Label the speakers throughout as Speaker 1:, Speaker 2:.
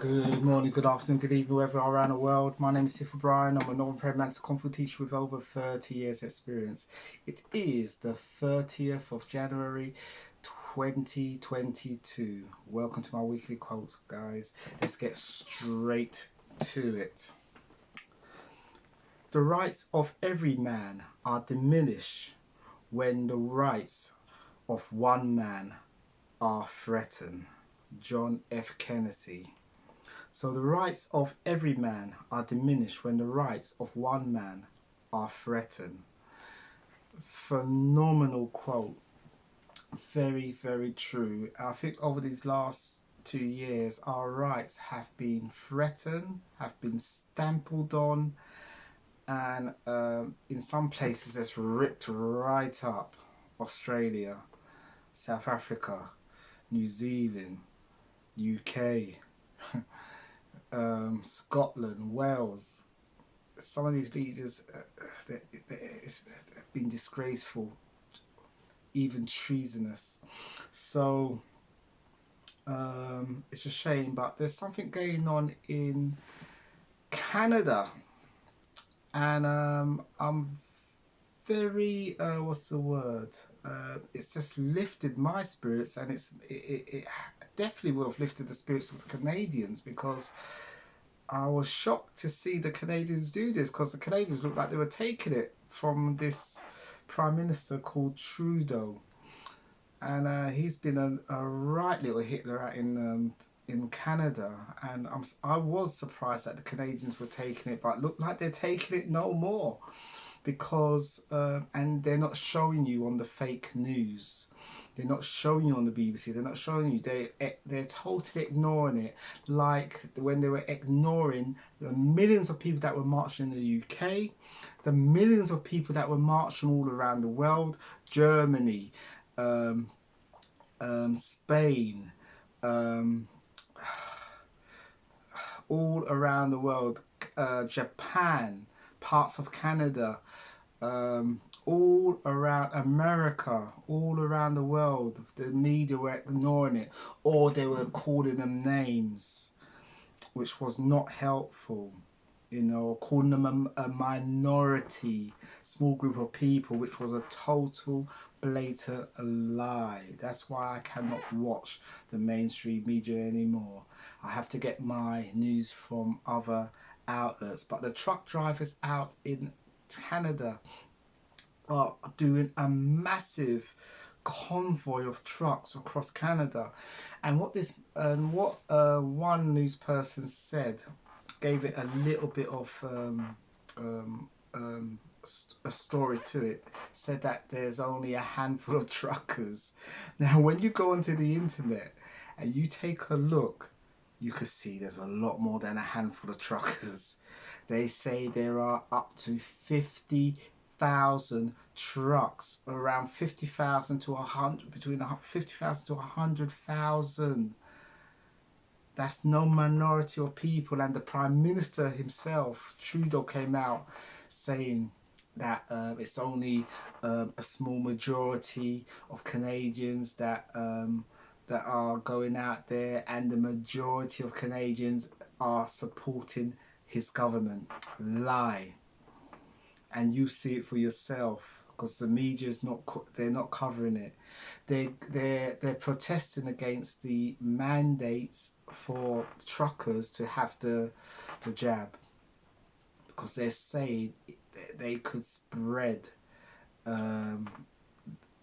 Speaker 1: Good morning, good afternoon, good evening, wherever you are around the world. My name is Sifu Bryan. I'm a Northern Prayer Mantis Kung Fu teacher with over 30 years experience. It is the 30th of January 2022. Welcome to my weekly quotes, guys. Let's get straight to it. The rights of every man are diminished when the rights of one man are threatened. John F. Kennedy. So the rights of every man are diminished when the rights of one man are threatened. Phenomenal quote. Very, very true. I think over these last 2 years, our rights have been threatened, have been stampled on, and in some places it's ripped right up. Australia, South Africa, New Zealand, UK, Scotland, Wales. Some of these leaders, it's been disgraceful, even treasonous. So it's a shame, but there's something going on in Canada, and I'm very what's the word? It's just lifted my spirits, and it definitely would have lifted the spirits of the Canadians, because I was shocked to see the Canadians do this, because the Canadians looked like they were taking it from this Prime Minister called Trudeau, and he's been a right little Hitler out in Canada, and I was surprised that the Canadians were taking it, but it looked like they're taking it no more, because and they're not showing you on the fake news. They're not showing you on the BBC. They're not showing you. They're totally ignoring it. Like when they were ignoring the millions of people that were marching in the UK, the millions of people that were marching all around the world, Germany, Spain, all around the world, Japan, parts of Canada, all around America, all around the world. The media were ignoring it, or they were calling them names, which was not helpful. Calling them a minority, small group of people, which was a total blatant lie. That's why I cannot watch the mainstream media anymore. I have to get my news from other outlets. But the truck drivers out in Canada are doing a massive convoy of trucks across Canada, and what one news person said gave it a little bit of a story to it. Said that there's only a handful of truckers. Now, when you go onto the internet and you take a look, you can see there's a lot more than a handful of truckers. They say there are up to 50,000 trucks, around 50,000 to 100, between 50,000 to 100,000. That's no minority of people. And the Prime Minister himself, Trudeau, came out saying that it's only a small majority of Canadians that are going out there, and the majority of Canadians are supporting his government. Lie. And you see it for yourself, because the media's they're not covering it. They're protesting against the mandates for truckers to have the jab, because they're saying they could spread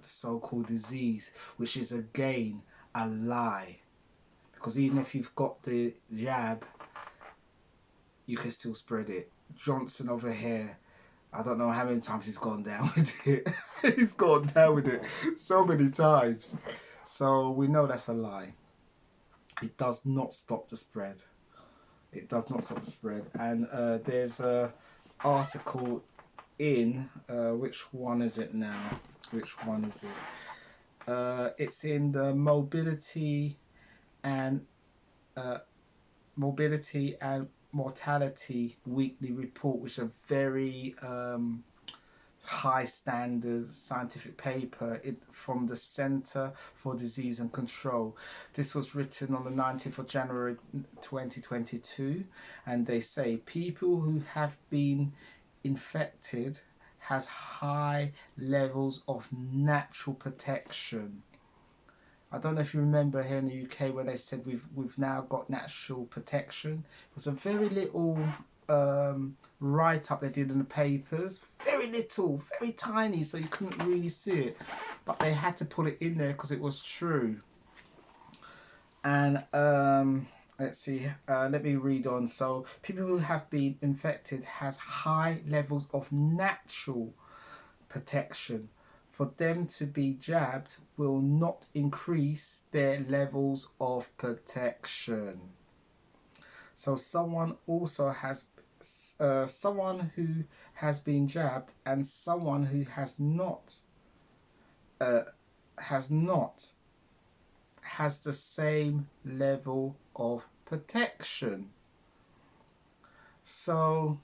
Speaker 1: so-called disease, which is again a lie, because even if you've got the jab, you can still spread it. Johnson over here, I don't know how many times he's gone down with it. He's gone down with it so many times. So we know that's a lie. It does not stop the spread. It does not stop the spread. And there's a article in, which one is it now? Which one is it? It's in the Mobility and Mortality Weekly Report, which is a very high standard scientific paper from the Center for Disease and Control. This was written on the 19th of January 2022, and they say people who have been infected has high levels of natural protection. I don't know if you remember here in the UK when they said we've now got natural protection. It was a very little write up they did in the papers, very little, very tiny, so you couldn't really see it, but they had to put it in there because it was true. And let's see, let me read on. So people who have been infected has high levels of natural protection. For them to be jabbed will not increase their levels of protection. So someone also has someone who has been jabbed and someone who has not has the same level of protection. So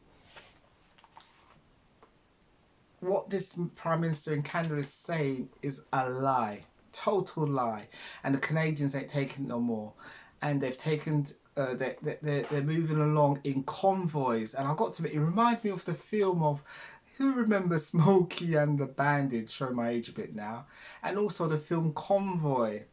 Speaker 1: what this Prime Minister in Canada is saying is a lie, total lie, and the Canadians ain't taking it no more, and they've taken they're moving along in convoys, and I got to admit, it reminded me of the film of, who remembers Smokey and the Bandit, showing my age a bit now, and also the film Convoy.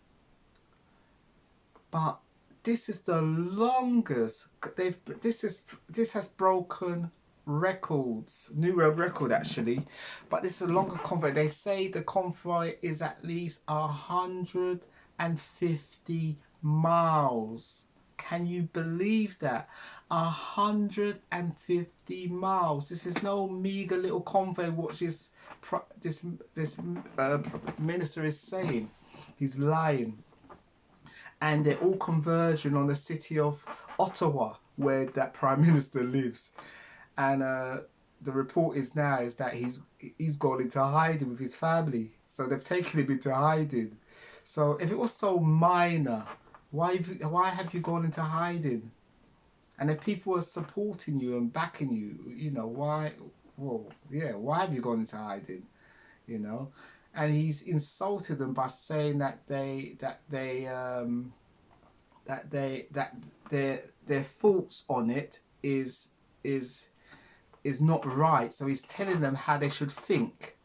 Speaker 1: But this is the longest this has broken records, new world record actually, but this is a longer convoy. They say the convoy is at least 150 miles. Can you believe that? 150 miles. This is no meager little convoy. What this minister is saying. He's lying. And they're all converging on the city of Ottawa, where that Prime Minister lives. And the report is that he's gone into hiding with his family. So they've taken him into hiding. So if it was so minor, why have you gone into hiding? And if people are supporting you and backing you, you know, why? Well, yeah, why have you gone into hiding? You know, and he's insulted them by saying that their thoughts on it is not right. So he's telling them how they should think.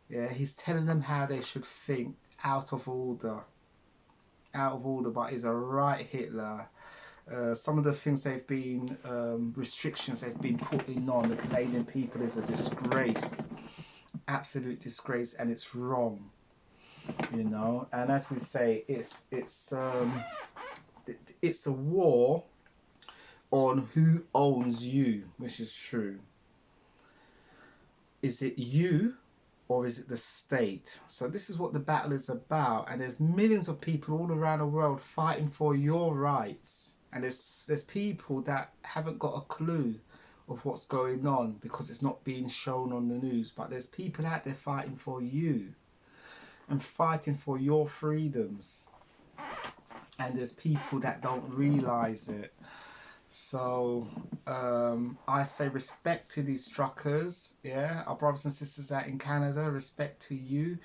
Speaker 1: Yeah, he's telling them how they should think out of order. But he's a right Hitler. Some of the things they've been, restrictions they've been putting on the Canadian people is a disgrace. Absolute disgrace, and it's wrong. You know, and as we say, it's a war on who owns you, which is true. Is it you or is it the state? So this is what the battle is about, and there's millions of people all around the world fighting for your rights, and there's people that haven't got a clue of what's going on because it's not being shown on the news, but there's people out there fighting for you and fighting for your freedoms, and there's people that don't realize it. So I say respect to these truckers, yeah, our brothers and sisters out in Canada, respect to you.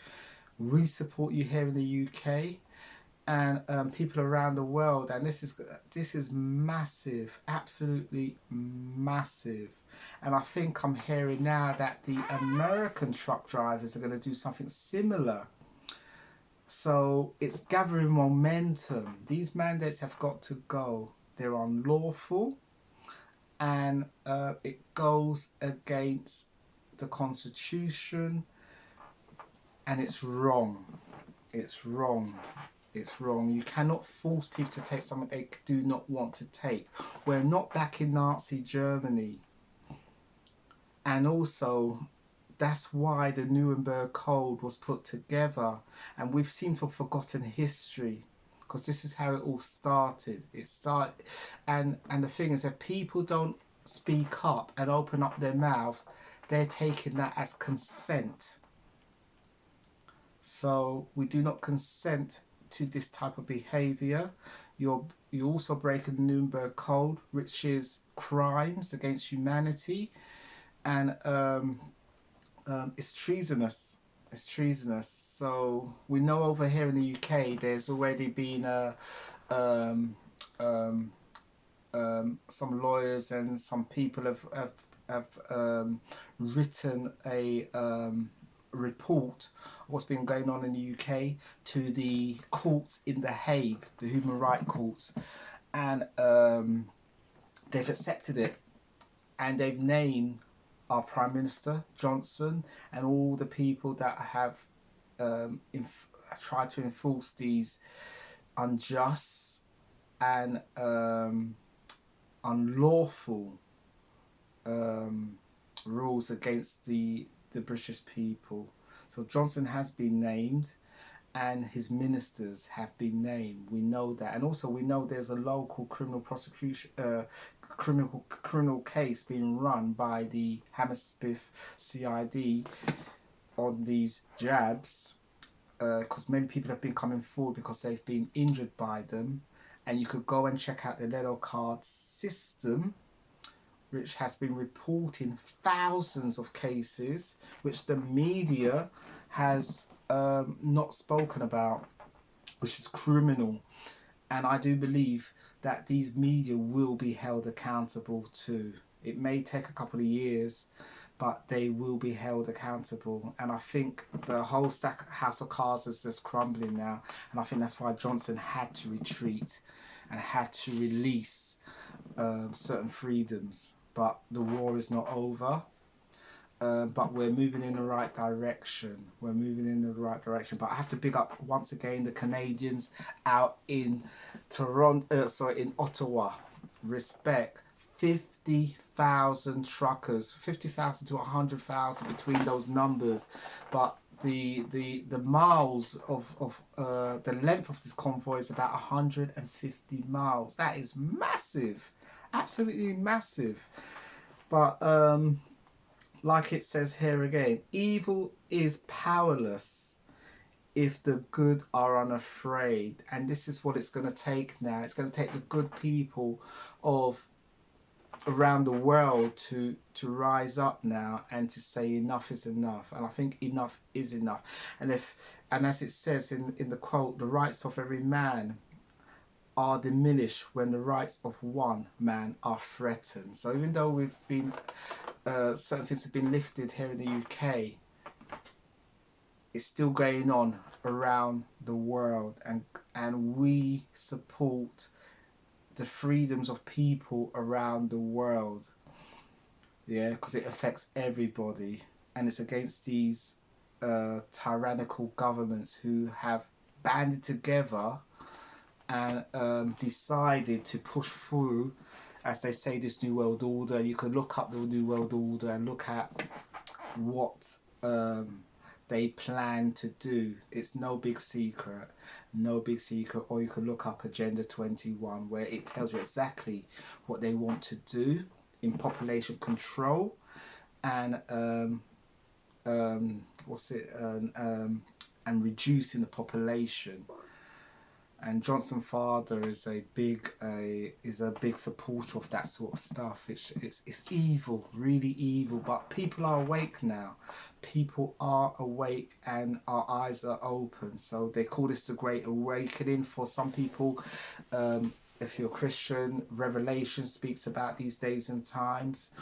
Speaker 1: We support you here in the UK, and people around the world, and this is massive, absolutely massive. And I think I'm hearing now that the American truck drivers are going to do something similar. So it's gathering momentum. These mandates have got to go. They're unlawful, and it goes against the Constitution, and it's wrong. It's wrong. It's wrong. You cannot force people to take something they do not want to take. We're not back in Nazi Germany. And also, that's why the Nuremberg Code was put together, and we've seemed to have forgotten history, because this is how it all started. And the thing is, if people don't speak up and open up their mouths, they're taking that as consent. So we do not consent to this type of behaviour. You're also breaking the Nuremberg Code, which is crimes against humanity, and It's treasonous. It's treasonous. So we know over here in the UK, there's already been um, um, some lawyers and some people have written a report of what's been going on in the UK to the courts in The Hague, the human rights courts, and they've accepted it, and they've named our Prime Minister Johnson and all the people that have tried to enforce these unjust and unlawful rules against the British people. So Johnson has been named, and his ministers have been named. We know that, and also we know there's a local criminal prosecution, criminal case being run by the Hammersmith CID on these jabs, because many people have been coming forward because they've been injured by them, and you could go and check out the yellow card system, which has been reporting thousands of cases, which the media has not spoken about, which is criminal. And I do believe that these media will be held accountable too. It may take a couple of years, but they will be held accountable. And I think the whole house of cards is just crumbling now. And I think that's why Johnson had to retreat and had to release certain freedoms. But the war is not over. But we're moving in the right direction. We're moving in the right direction. But I have to big up once again the Canadians out in in Ottawa. Respect. 50,000 truckers, 50,000 to 100,000 between those numbers. But the miles of the length of this convoy is about 150 miles. That is massive, absolutely massive. But like it says here again, evil is powerless if the good are unafraid. And this is what it's going to take now. It's going to take the good people of around the world to rise up now and to say enough is enough. And I think enough is enough. And as it says in the quote, the rights of every man are diminished when the rights of one man are threatened. So even though we've been certain things have been lifted here in the UK, it's still going on around the world, and we support the freedoms of people around the world, yeah, because it affects everybody, and it's against these tyrannical governments who have banded together and decided to push through, as they say, this New World Order. You could look up the New World Order and look at what they plan to do. It's no big secret, no big secret. Or you could look up Agenda 21, where it tells you exactly what they want to do in population control and and reducing the population. And Johnson father is a big supporter of that sort of stuff. It's evil, really evil. But people are awake now. People are awake, and our eyes are open. So they call this the Great Awakening. For some people, if you're a Christian, Revelation speaks about these days and times.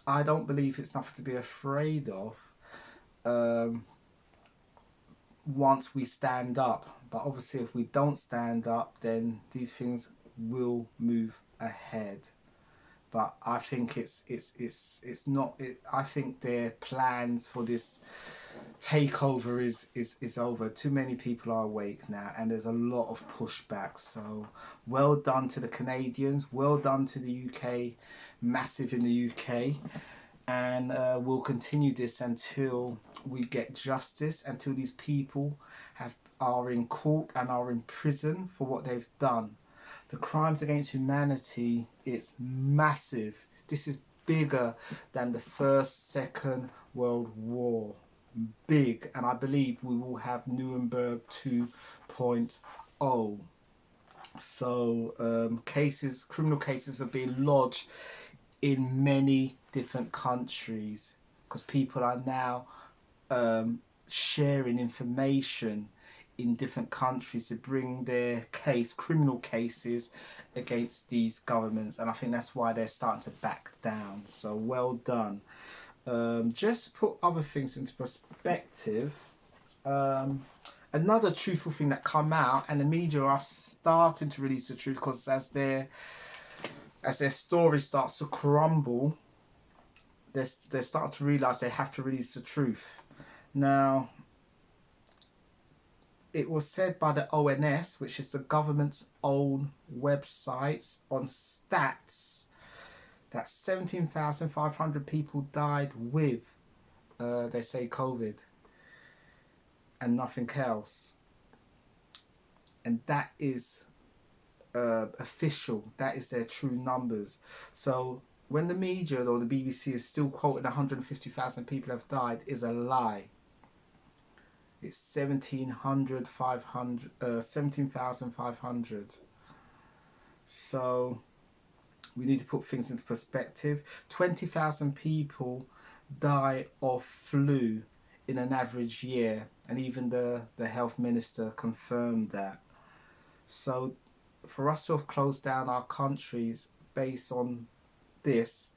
Speaker 1: I don't believe it's nothing to be afraid of. Once we stand up, but obviously if we don't stand up, then these things will move ahead. But I think it's not. I think their plans for this takeover is over. Too many people are awake now, and there's a lot of pushback. So well done to the Canadians. Well done to the UK. Massive in the UK. And we'll continue this until we get justice, until these people are in court and are in prison for what they've done. The crimes against humanity, it's massive. This is bigger than the First, Second World War. Big. And I believe we will have Nuremberg 2.0. So criminal cases are being lodged in many different countries because people are now sharing information in different countries to bring their criminal cases against these governments, and I think that's why they're starting to back down. So well done. Just to put other things into perspective, another truthful thing that come out, and the media are starting to release the truth, because as their story starts to crumble, they're starting to realize they have to release the truth. Now, it was said by the ONS, which is the government's own websites, on stats that 17,500 people died with, they say, COVID and nothing else. And that is official. That is their true numbers. So when the media or the BBC is still quoting 150,000 people have died, is a lie. It's 17,500. So we need to put things into perspective. 20,000 people die of flu in an average year, and even the health minister confirmed that. So for us to have closed down our countries based on this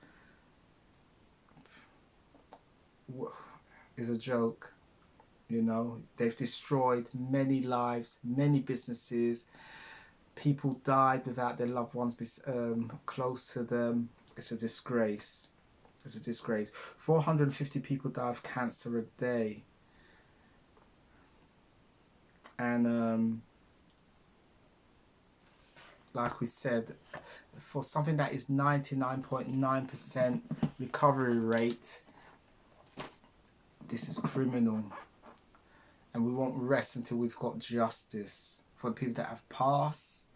Speaker 1: is a joke. You know, they've destroyed many lives, many businesses. People died without their loved ones close to them. It's a disgrace. It's a disgrace. 450 people die of cancer a day. And like we said, for something that is 99.9% recovery rate, this is criminal. And we won't rest until we've got justice for the people that have passed,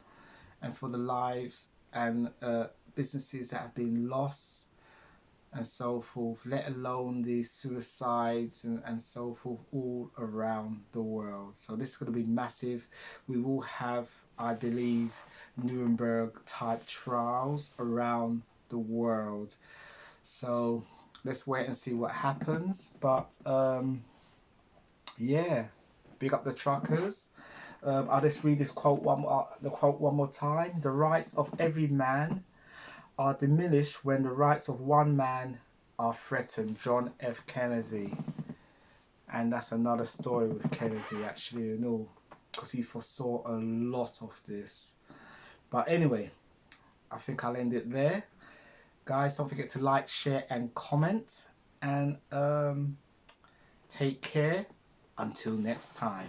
Speaker 1: and for the lives and businesses that have been lost, and so forth, let alone the suicides and so forth all around the world. So this is going to be massive. We will have, I believe, Nuremberg type trials around the world. So let's wait and see what happens. But yeah, big up the truckers. I'll just read this quote one more time. The rights of every man are diminished when the rights of one man are threatened. John F. Kennedy. And that's another story with Kennedy, actually, and all, because he foresaw a lot of this. But anyway, I think I'll end it there. Guys, don't forget to like, share and comment, and take care until next time.